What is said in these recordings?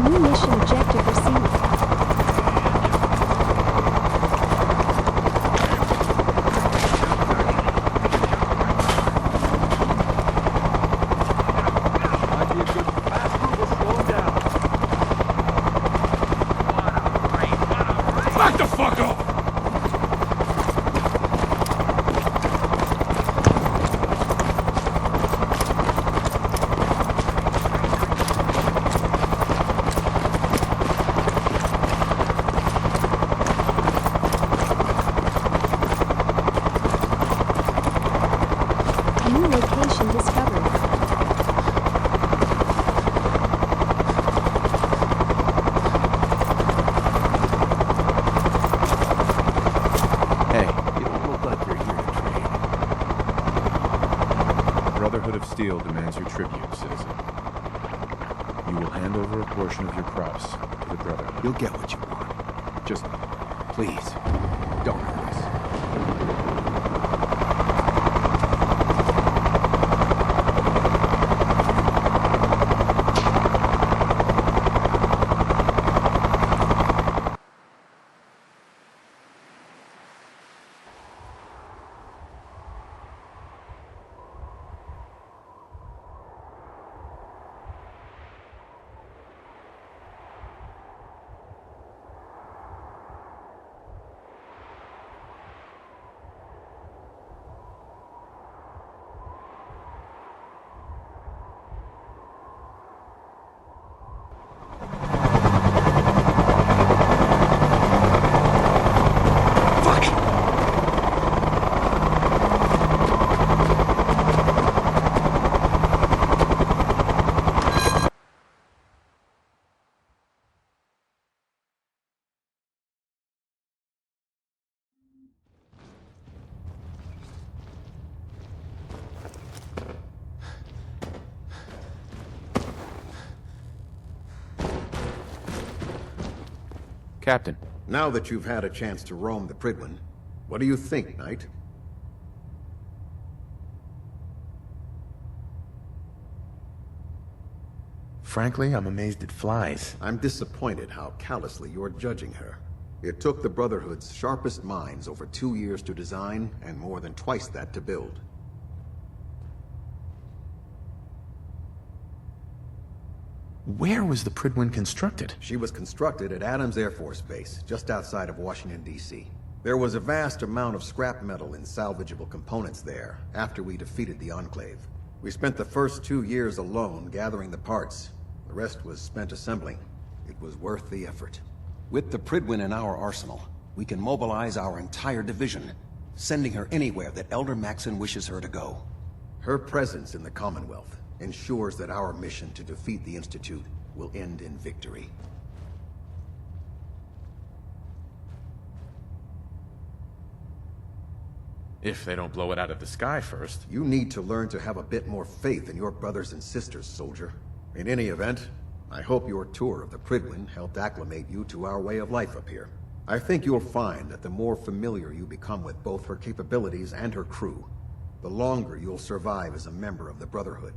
New mission objective received. Back the fuck up! New location discovered. Hey, you don't look like you're here to trade. Brotherhood of Steel demands your tribute, citizen. You will hand over a portion of your crops to the Brotherhood. You'll get what you want. Just, please, don't hurt us. Captain, Now that you've had a chance to roam the Pridwen, what do you think, Knight? Frankly, I'm amazed it flies. I'm disappointed how callously you're judging her. It took the Brotherhood's sharpest minds over 2 years to design, and more than twice that to build. Where was the Pridwen constructed? She was constructed at Adams Air Force Base, just outside of Washington, D.C. There was a vast amount of scrap metal and salvageable components there after we defeated the Enclave. We spent the first 2 years alone gathering the parts. The rest was spent assembling. It was worth the effort. With the Pridwen in our arsenal, we can mobilize our entire division, sending her anywhere that Elder Maxon wishes her to go. Her presence in the Commonwealth ensures that our mission to defeat the Institute will end in victory. if they don't blow it out of the sky first. You need to learn to have a bit more faith in your brothers and sisters, soldier. In any event, I hope your tour of the Pridwen helped acclimate you to our way of life up here. I think you'll find that the more familiar you become with both her capabilities and her crew, the longer you'll survive as a member of the Brotherhood.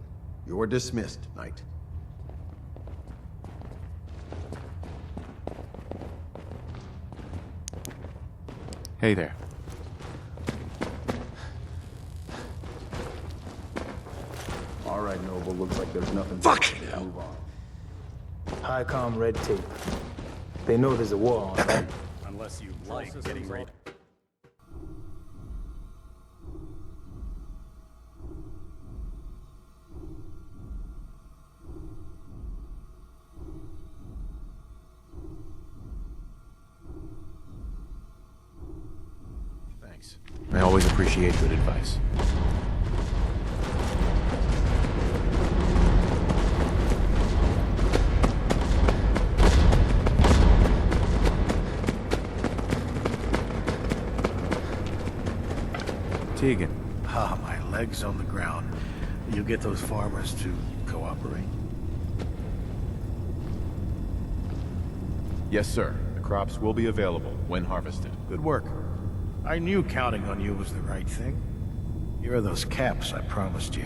You're dismissed, Knight. Hey there. All right, Noble, looks like there's nothing. Fucking to hell. move on. High-com red tape. They know there's a war on, right? Unless you like getting ready. Thanks. I always appreciate good advice. Tegan. Ah, my legs on the ground. You get those farmers to cooperate? Yes, sir. The crops will be available when harvested. Good work. I knew counting on you was the right thing. Here are those caps I promised you.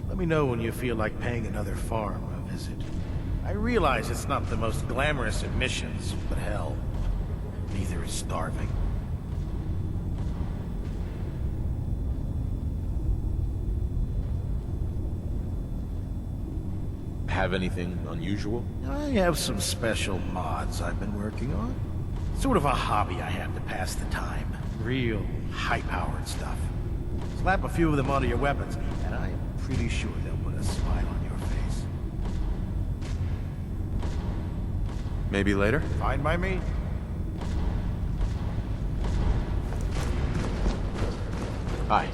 Let me know when you feel like paying another farm a visit. I realize it's not the most glamorous of missions, but hell, neither is starving. Have anything unusual? I have some special mods I've been working on. Sort of a hobby I have to pass the time. Real high-powered stuff. Slap a few of them onto your weapons, and I am pretty sure they'll put a smile on your face. Maybe later? Fine by me. Hi.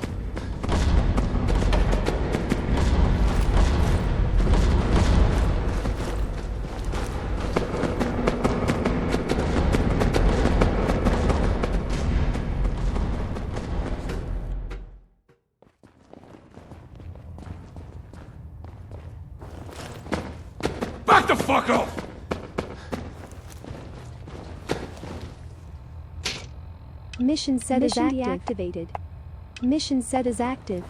Back the fuck up! Mission set is deactivated. Mission set is active.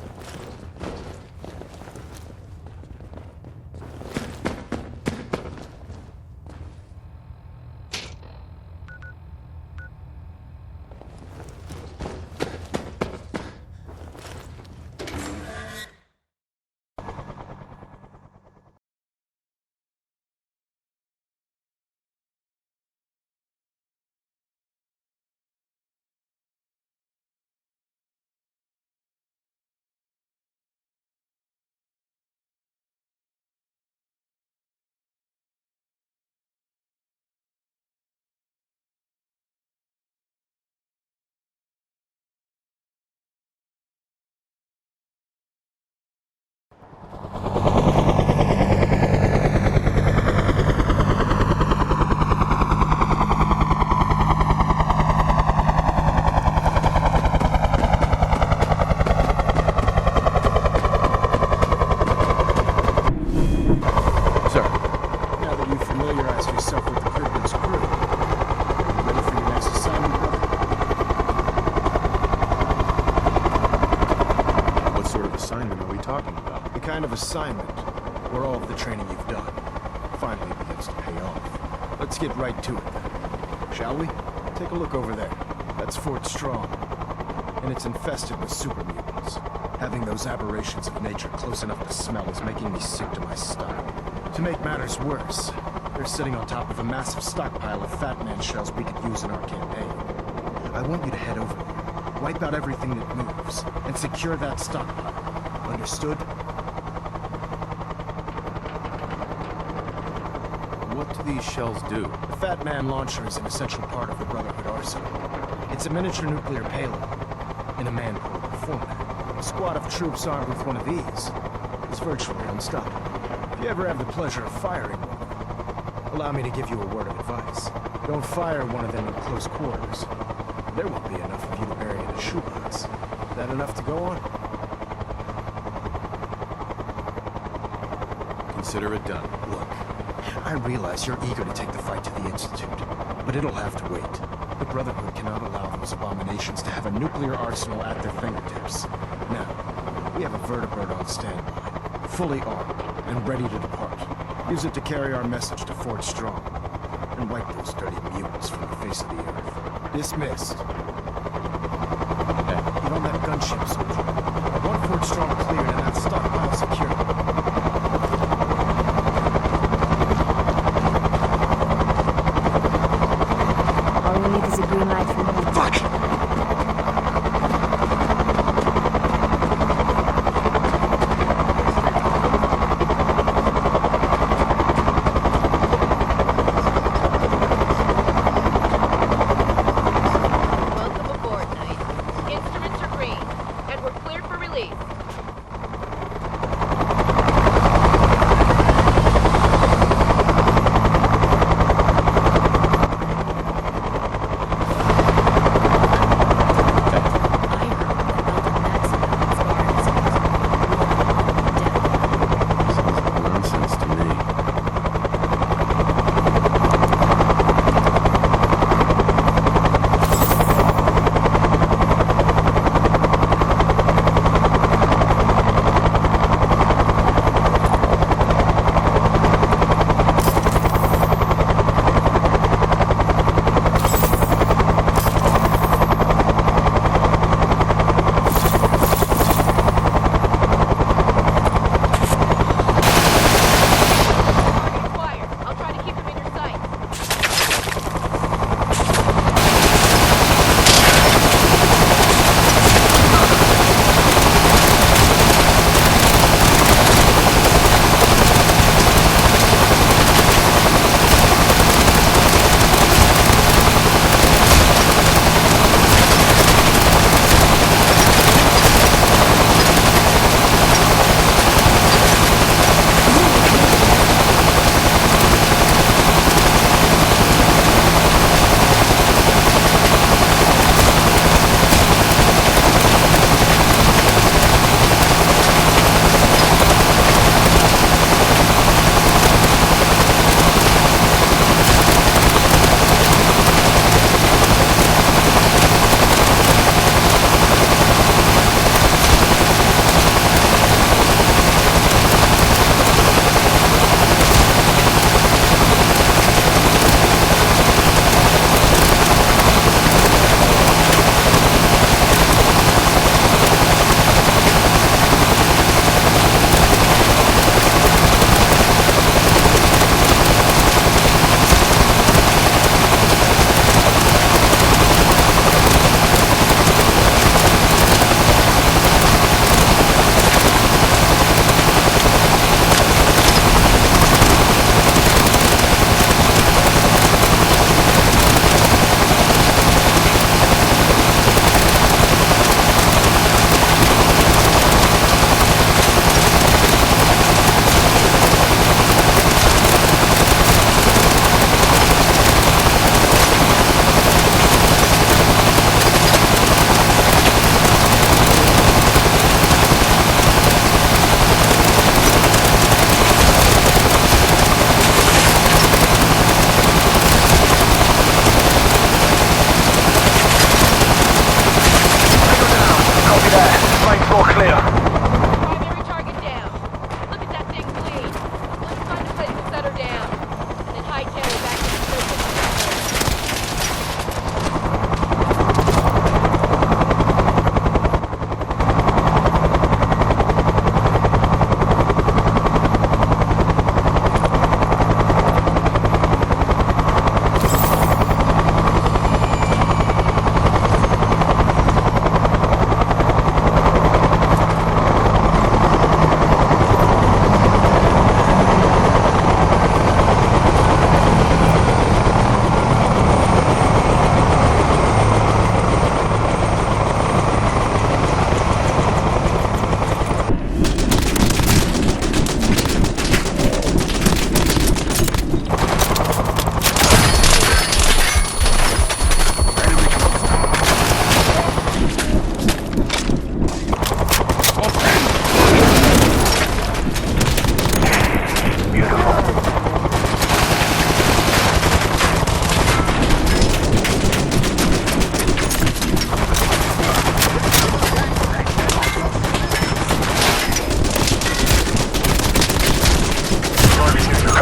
Assignment, where all of the training you've done finally begins to pay off. Let's get right to it then, shall we? Take a look over there. That's Fort Strong, and it's infested with super mutants. Having those aberrations of nature close enough to smell is making me sick to my stomach. To make matters worse, they're sitting on top of a massive stockpile of Fat Man shells we could use in our campaign. I want you to head over there, wipe out everything that moves, and secure that stockpile. Understood? What do these shells do? The Fat Man launcher is an essential part of the Brotherhood arsenal. It's a miniature nuclear payload in a man-portable format. A squad of troops armed with one of these is virtually unstoppable. If you ever have the pleasure of firing one, allow me to give you a word of advice. Don't fire one of them in close quarters. There won't be enough of you to bury in a shoebox. Is that enough to go on? Consider it done. Look, I realize you're eager to take the fight to the Institute, but it'll have to wait. The Brotherhood cannot allow those abominations to have a nuclear arsenal at their fingertips. Now, we have a vertibird on standby, fully armed and ready to depart. Use it to carry our message to Fort Strong, and wipe those dirty mutants from the face of the earth. Dismissed. Hey, get on that gunship, soldier. I want Fort Strong cleared and that stockpile secured. All we need is a green light from him. Fuck! Welcome aboard, Knight. Instruments are green, and we're cleared for release.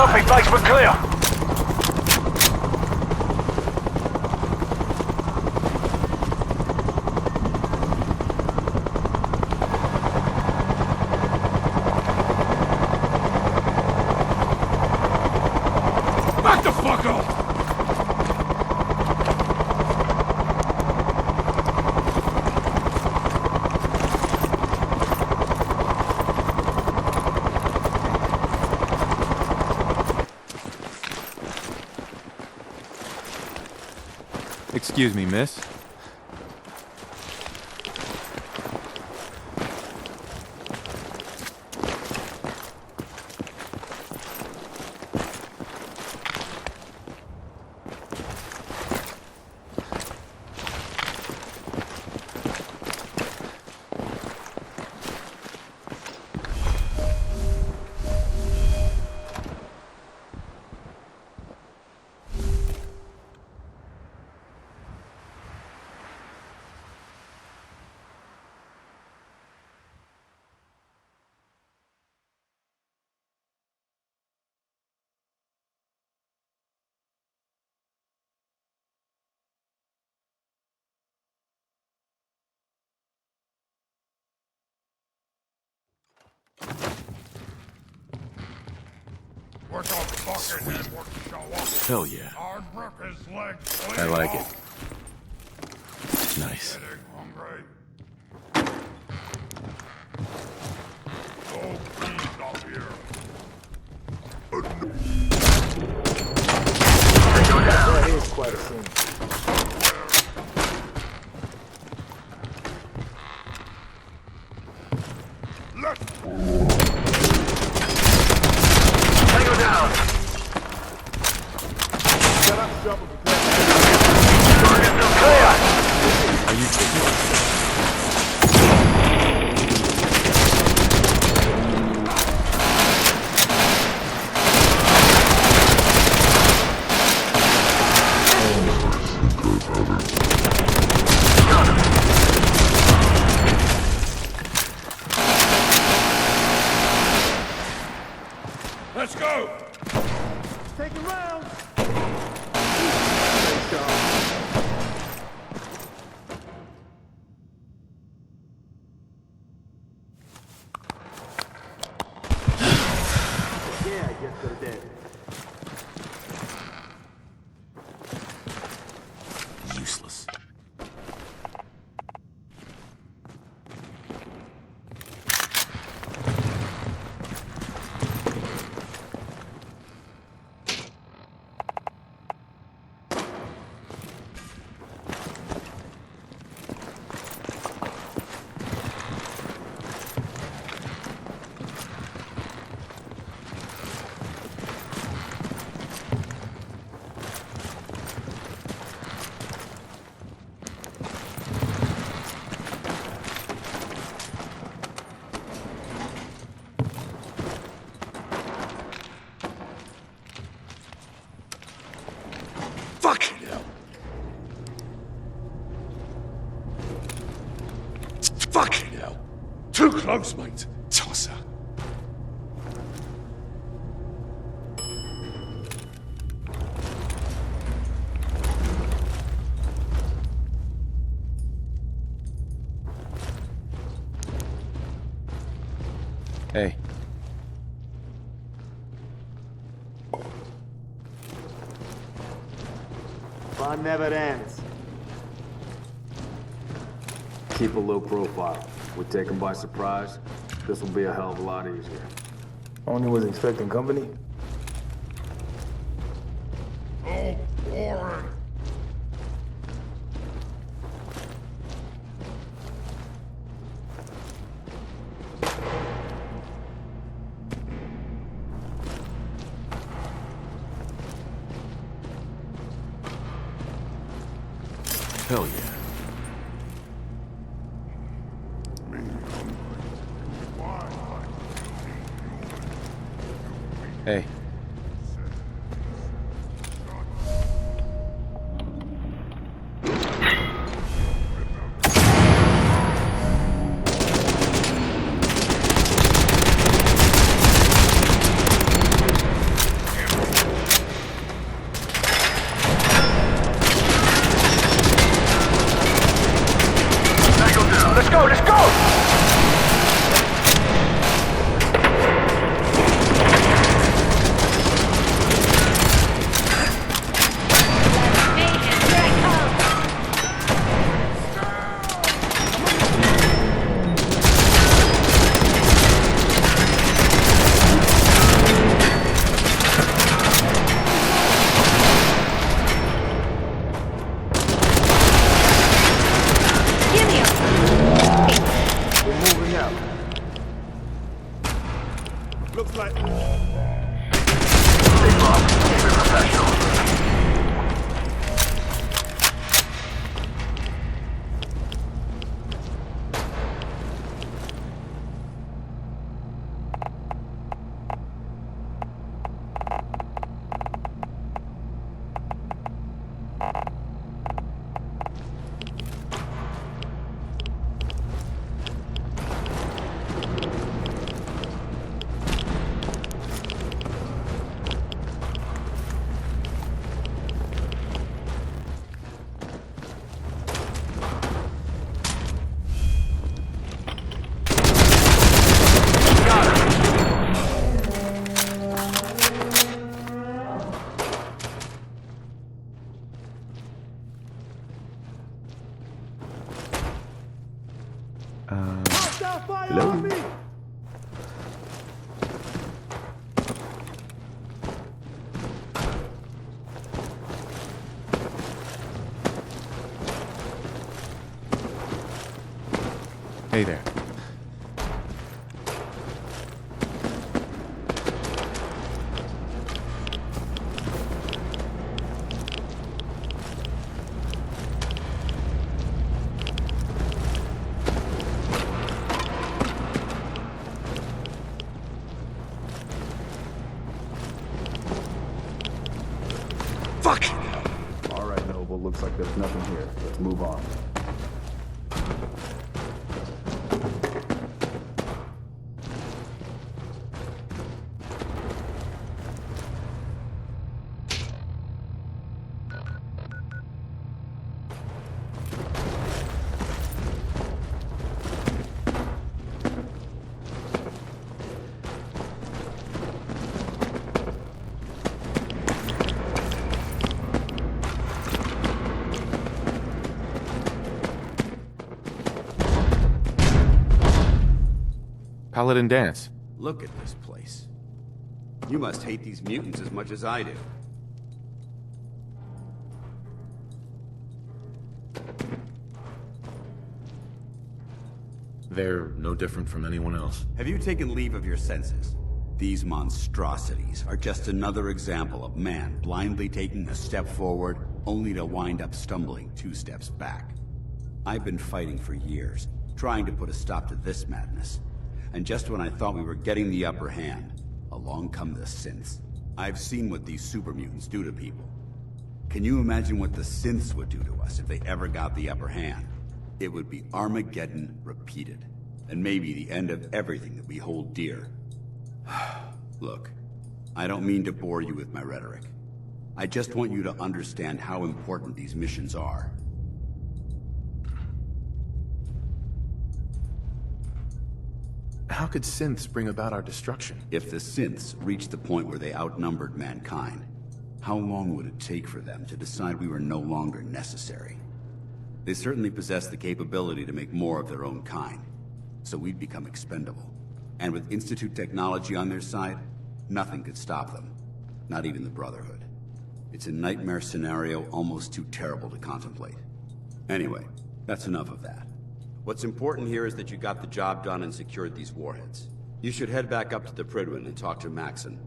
Copy, base, we're clear. Back the fuck off! Excuse me, miss. We're so fucking network show up. Hell yeah. Our rip his legs I clean like it. off. Nice. Getting hungry. No peas up here. That is quite a scene. Tango down. Target still clear. Are you kidding me? Let's go. Take it round! Yeah, I guess they're dead. Useless. Fucking hell. Fucking hell. Too close, mate. Tosser. Hey, Fun never ends. Keep a low profile. We're taken by surprise. This will be a hell of a lot easier. Only was expecting company? Oh, Warren. hell yeah. Hey. like... Big boss, keep it professional. Hello? Hey there. Fuck! All right, Noble. Looks like there's nothing here. Let's move on. Paladin dance. Look at this place. You must hate these mutants as much as I do. They're no different from anyone else. Have you taken leave of your senses? These monstrosities are just another example of man blindly taking a step forward, only to wind up stumbling 2 steps back. I've been fighting for years, trying to put a stop to this madness. And just when I thought we were getting the upper hand, along come the synths. I've seen what these super mutants do to people. Can you imagine what the synths would do to us if they ever got the upper hand? It would be Armageddon repeated, and maybe the end of everything that we hold dear. Look, I don't mean to bore you with my rhetoric. I just want you to understand how important these missions are. How could synths bring about our destruction? If the synths reached the point where they outnumbered mankind, how long would it take for them to decide we were no longer necessary? They certainly possess the capability to make more of their own kind, so we'd become expendable. And with Institute technology on their side, nothing could stop them. Not even the Brotherhood. It's a nightmare scenario almost too terrible to contemplate. Anyway, that's enough of that. What's important here is that you got the job done and secured these warheads. You should head back up to the Prydwen and talk to Maxon.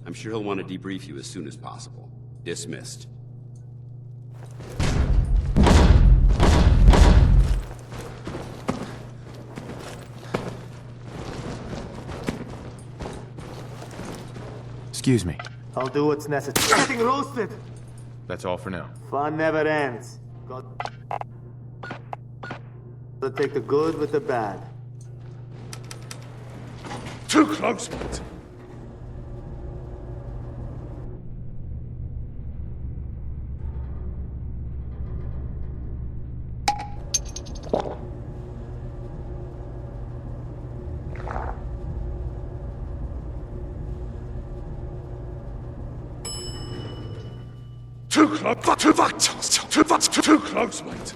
I'm sure he'll want to debrief you as soon as possible. Dismissed. Excuse me. I'll do what's necessary. Getting roasted! That's all for now. Fun never ends. Got to take the good with the bad. Too close, mate. Too close, mate.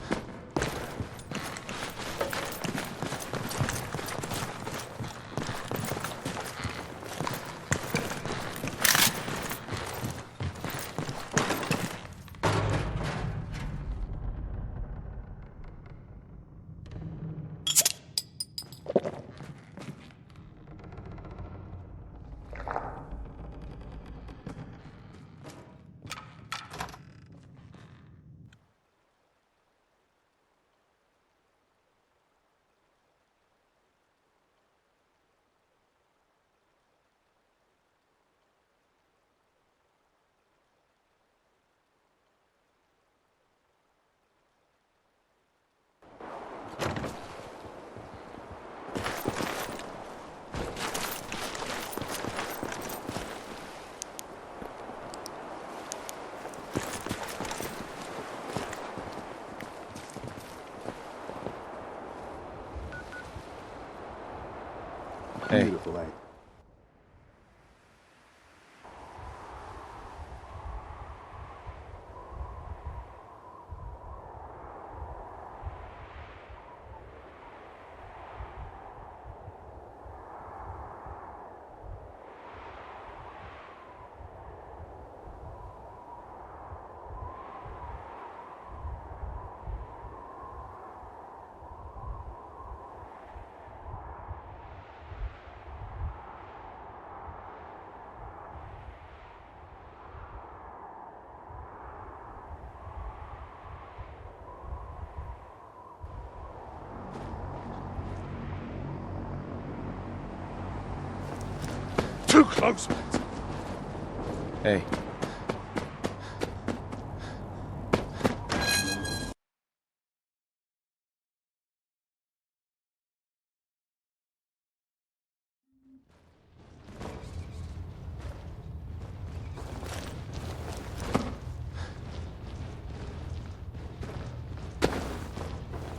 Too close, mate! Hey.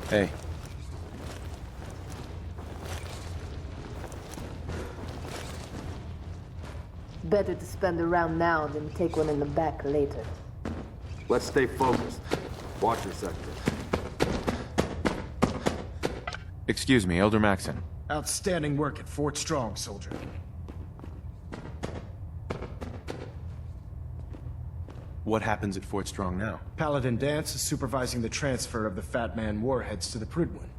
Hey. Better to spend a round now than take one in the back later. Let's stay focused. Watch your sector. Excuse me, Elder Maxon. Outstanding work at Fort Strong, soldier. What happens at Fort Strong now? Paladin Dance is supervising the transfer of the Fat Man warheads to the Prydwen.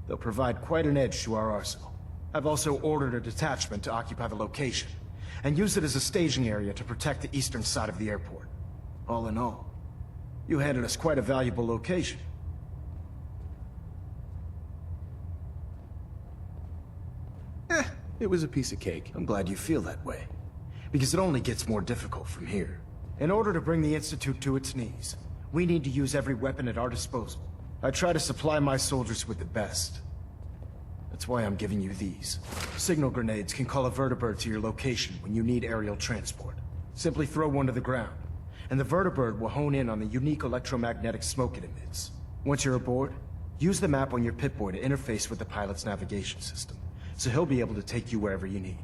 They'll provide quite an edge to our arsenal. I've also ordered a detachment to occupy the location, and use it as a staging area to protect the eastern side of the airport. All in all, you handed us quite a valuable location. It was a piece of cake. I'm glad you feel that way, because it only gets more difficult from here. In order to bring the Institute to its knees, we need to use every weapon at our disposal. I try to supply my soldiers with the best. That's why I'm giving you these. Signal grenades can call a vertibird to your location when you need aerial transport. Simply throw one to the ground, and the vertibird will hone in on the unique electromagnetic smoke it emits. Once you're aboard, use the map on your Pip-Boy to interface with the pilot's navigation system, so he'll be able to take you wherever you need.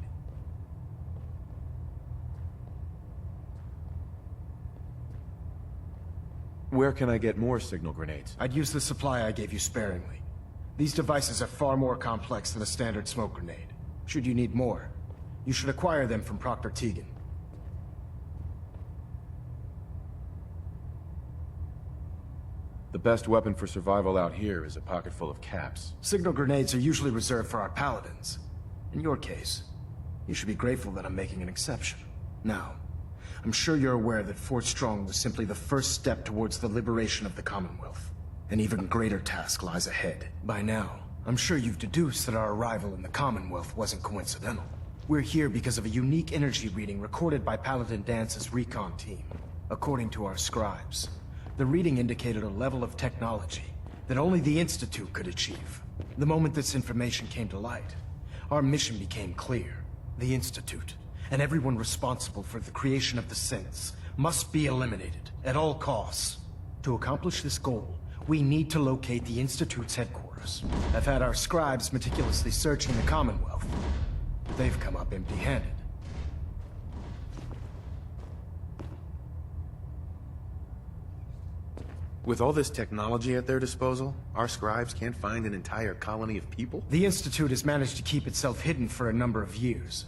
Where can I get more signal grenades? I'd use the supply I gave you sparingly. These devices are far more complex than a standard smoke grenade. Should you need more, you should acquire them from Proctor Teagan. The best weapon for survival out here is a pocket full of caps. Signal grenades are usually reserved for our paladins. In your case, you should be grateful that I'm making an exception. Now, I'm sure you're aware that Fort Strong was simply the first step towards the liberation of the Commonwealth. An even greater task lies ahead. By now, I'm sure you've deduced that our arrival in the Commonwealth wasn't coincidental. We're here because of a unique energy reading recorded by Paladin Dance's recon team. According to our scribes, the reading indicated a level of technology that only the Institute could achieve. The moment this information came to light, our mission became clear. The Institute, and everyone responsible for the creation of the synths, must be eliminated at all costs. To accomplish this goal, we need to locate the Institute's headquarters. I've had our scribes meticulously searching the Commonwealth. They've come up empty-handed. With all this technology at their disposal, our scribes can't find an entire colony of people? The Institute has managed to keep itself hidden for a number of years.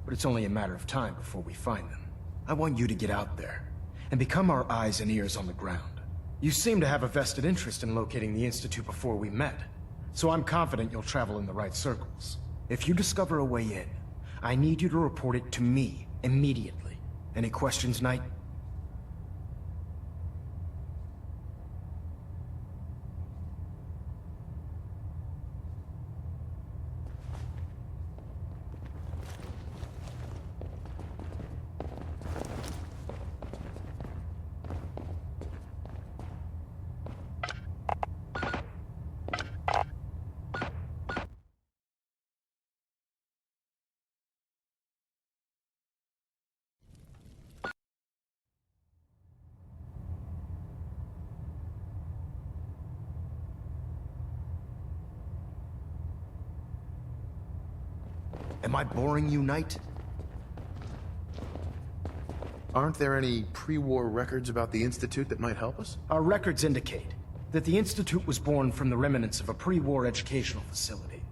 But it's only a matter of time before we find them. I want you to get out there and become our eyes and ears on the ground. You seem to have a vested interest in locating the Institute before we met, so I'm confident you'll travel in the right circles. If you discover a way in, I need you to report it to me immediately. Any questions, Knight? Am I boring you, Knight? Aren't there any pre-war records about the Institute that might help us? Our records indicate that the Institute was born from the remnants of a pre-war educational facility,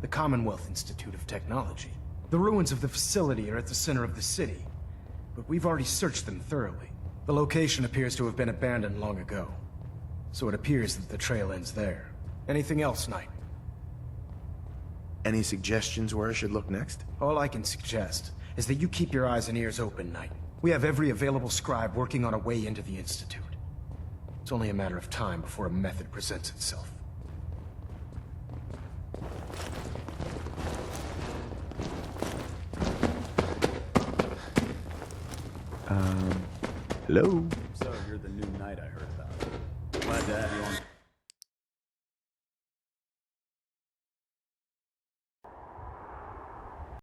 the Commonwealth Institute of Technology. The ruins of the facility are at the center of the city, but we've already searched them thoroughly. The location appears to have been abandoned long ago, so it appears that the trail ends there. Anything else, Knight? Any suggestions where I should look next? All I can suggest is that you keep your eyes and ears open, Knight. We have every available scribe working on a way into the Institute. It's only a matter of time before a method presents itself. Hello?